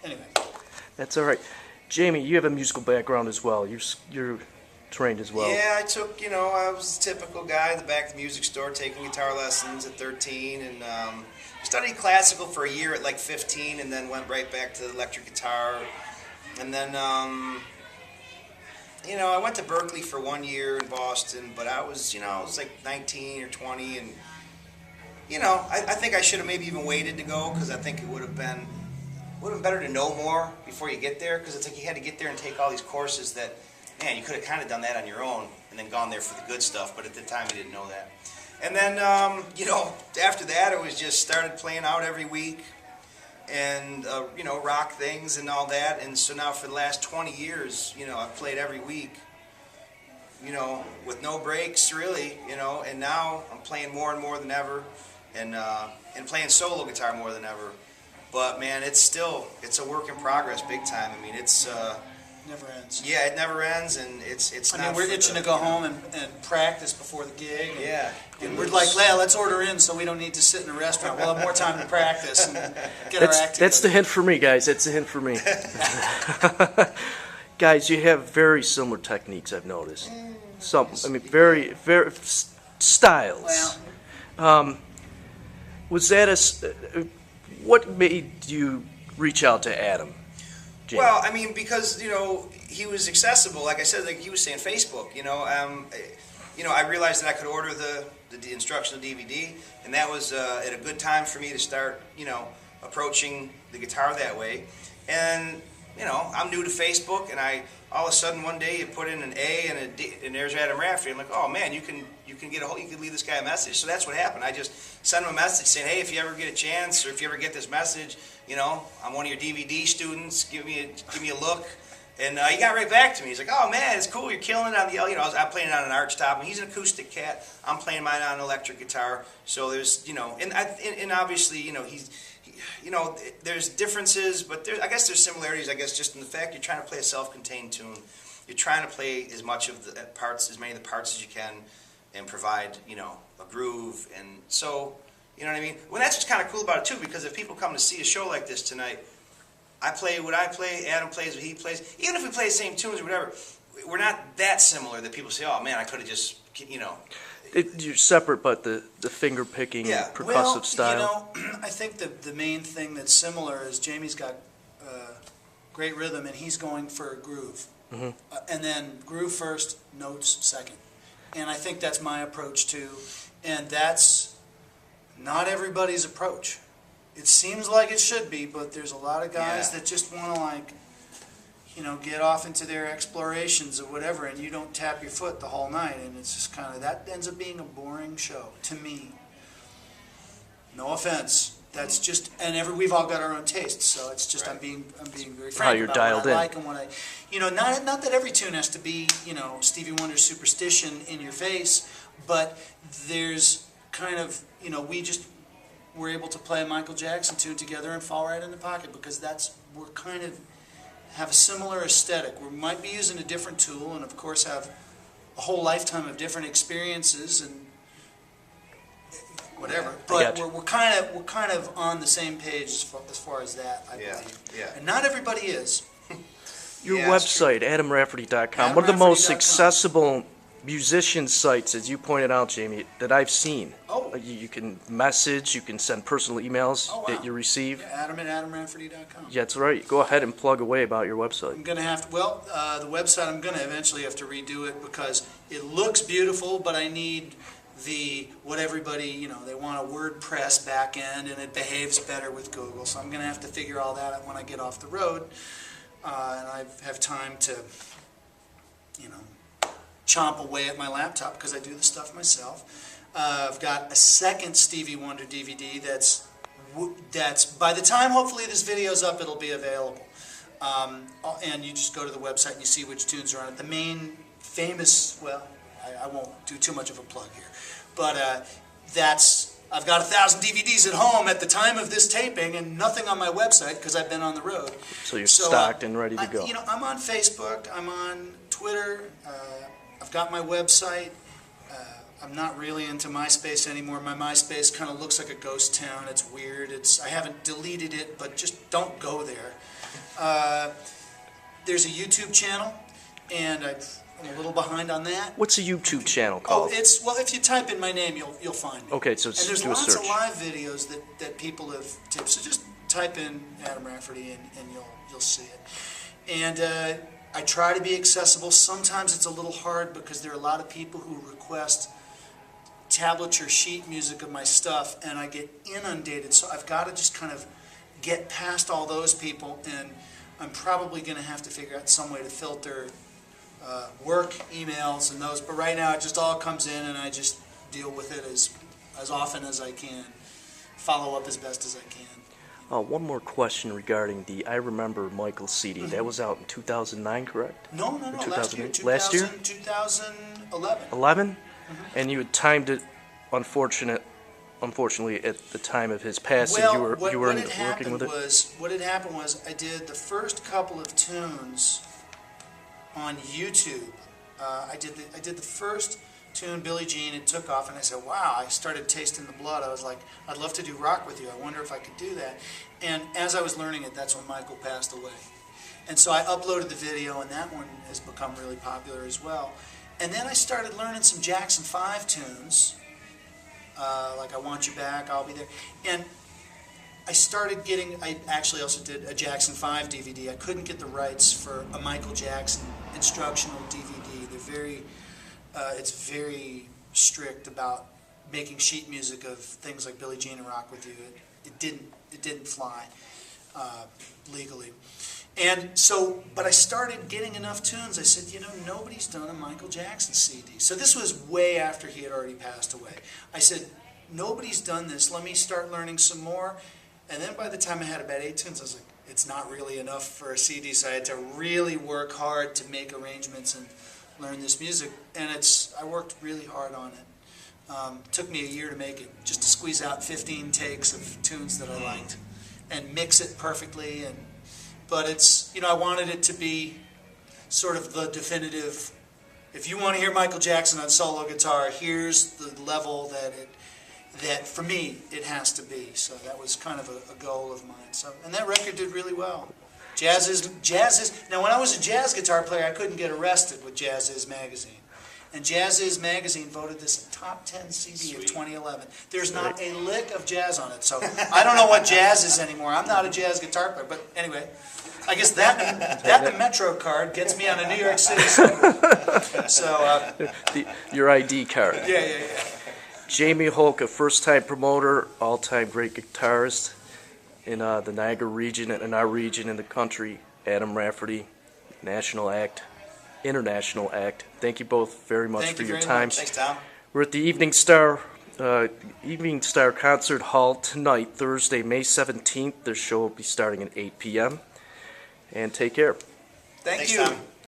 anyway. That's all right. Jamie, you have a musical background as well. You're trained as well. Yeah, I took, I was a typical guy in the back of the music store taking guitar lessons at 13 and studied classical for a year at like 15 and then went right back to electric guitar. And then, I went to Berkeley for 1 year in Boston, but I was like 19 or 20 and, I think I should have maybe even waited to go because I think it would have been better to know more before you get there because it's like you had to get there and take all these courses that, man, you could have kind of done that on your own and then gone there for the good stuff, but at the time you didn't know that. And then, after that, it was just started playing out every week and, rock things and all that. And so now for the last 20 years, I've played every week, with no breaks really, and now I'm playing more and more than ever and playing solo guitar more than ever. But, man, it's a work in progress big time. I mean, it's... Never ends. Yeah, it never ends, and it's not... I mean, we're itching to go home and practice before the gig. And, yeah. And we're like, let's order in so we don't need to sit in a restaurant. We'll have more time to practice and get our act together. That's the hint for me, guys. That's the hint for me. Guys, you have very similar techniques, I've noticed. Very, very styles. Well, was that what made you reach out to Adam? Jamie? Well, I mean, because, he was accessible. Like I said, like he was saying Facebook, I realized that I could order the instructional DVD, and that was at a good time for me to start, approaching the guitar that way. And, I'm new to Facebook, and all of a sudden one day you put in an A and a D, and there's Adam Rafferty. I'm like, oh man, you can leave this guy a message. So that's what happened. I just sent him a message saying, hey, if you ever get a chance, or if you ever get this message, I'm one of your DVD students. Give me a look. And he got right back to me. He's like, oh man, it's cool. You're killing it on the, I'm playing it on an arch top, and he's an acoustic cat. I'm playing mine on an electric guitar. So there's, and obviously, there's differences, but I guess there's similarities. I guess just in the fact you're trying to play a self-contained tune. You're trying to play as many of the parts as you can, and provide, a groove. And so, you know what I mean? Well, that's what's kind of cool about it too, because if people come to see a show like this tonight, I play what I play, Adam plays what he plays. Even if we play the same tunes or whatever, we're not that similar that people say, oh man, I could have just, You're separate, but the finger picking, percussive style. I think the main thing that's similar is Jamie's got great rhythm, and he's going for a groove. Mm-hmm. And then groove first, notes second. And I think that's my approach too. And that's not everybody's approach. It seems like it should be, but there's a lot of guys that just want to get off into their explorations or whatever, and you don't tap your foot the whole night, and it's just kind of, that ends up being a boring show to me. No offense. That's just, and we've all got our own tastes, so it's just, right. I'm being very frank how you're about dialed what I in. like and what I, not that every tune has to be, Stevie Wonder's Superstition in your face, but there's kind of, we're able to play a Michael Jackson tune together and fall right in the pocket, because we're kind of have a similar aesthetic. We might be using a different tool, and of course have a whole lifetime of different experiences and whatever. But we're kind of on the same page as far as that, I believe. Yeah. And not everybody is. Your website, AdamRafferty.com, one of the most accessible musician sites, as you pointed out, Jamie, that I've seen. Oh. You can message, you can send personal emails that you receive. Yeah, Adam at AdamRafferty.com. Yeah, that's right. Go ahead and plug away about your website. I'm going to have to, the website, I'm going to eventually have to redo it because it looks beautiful, but I need what everybody, they want a WordPress back end, and it behaves better with Google. So I'm going to have to figure all that out when I get off the road. And I have time to, chomp away at my laptop because I do the stuff myself. I've got a second Stevie Wonder DVD that's by the time hopefully this video's up, it'll be available. And you just go to the website and you see which tunes are on it. The main famous, I won't do too much of a plug here, but I've got 1,000 DVDs at home at the time of this taping, and nothing on my website because I've been on the road. So you're stocked and ready to go. I'm on Facebook, I'm on Twitter, I've got my website. I'm not really into MySpace anymore. My MySpace kind of looks like a ghost town. It's weird. I haven't deleted it, but just don't go there. There's a YouTube channel, and I'm a little behind on that. What's a YouTube channel Oh, called? it's, well, if you type in my name, you'll find me. Okay, so And there's do a lots search. of live videos that people have tipped. So just type in Adam Rafferty and you'll see it. And I try to be accessible. Sometimes it's a little hard because there are a lot of people who request tablature sheet music of my stuff, and I get inundated. So I've got to just kind of get past all those people, and I'm probably going to have to figure out some way to filter work emails and those. But right now it just all comes in, and I just deal with it as often as I can, follow up as best as I can. One more question regarding the I Remember Michael CD. That was out in 2009, correct? No, Or last year. last year? 2011. 11? And you had timed it, unfortunately, at the time of his passing. Well, you were what working had with it? what had happened was I did the first couple of tunes on YouTube. I did the first tune, Billie Jean. It took off, and I said, wow, I started tasting the blood. I was like, I'd love to do rock with you. I wonder if I could do that. And as I was learning it, that's when Michael passed away. And so I uploaded the video, and that one has become really popular as well. And then I started learning some Jackson 5 tunes, like I Want You Back, I'll Be There. And I started getting, I actually also did a Jackson 5 DVD. I couldn't get the rights for a Michael Jackson instructional DVD. They're very, it's very strict about making sheet music of things like Billie Jean and Rock With You. It didn't fly legally. And so, but I started getting enough tunes. I said, you know, nobody's done a Michael Jackson CD. So this was way after he had already passed away. I said, nobody's done this. Let me start learning some more. And then by the time I had about 8 tunes, I was like, it's not really enough for a CD. So I had to really work hard to make arrangements and learn this music. And I worked really hard on it. Took me a year to make it, just to squeeze out 15 takes of tunes that I liked and mix it perfectly. But it's, you know, I wanted it to be sort of the definitive, if you want to hear Michael Jackson on solo guitar, here's the level that for me, it has to be. So that was kind of a goal of mine. So, and that record did really well. Jazz is, now when I was a jazz guitar player, I couldn't get arrested with Jazz Is magazine. And Jazz Is magazine voted this a top 10 CD of 2011. There's not a lick of jazz on it, so I don't know what jazz is anymore. I'm not a jazz guitar player, but anyway, I guess that the Metro card gets me on a New York City subway. So, your ID card. Yeah. Jamie Holka, first-time promoter, all-time great guitarist in the Niagara region and in our region in the country. Adam Rafferty, national act, international act. Thank you both very much for your time. Thanks, Tom. We're at the Evening Star Concert Hall tonight, Thursday, May 17th. Their show will be starting at 8 p.m. And take care. Thank Thanks, you. Tom.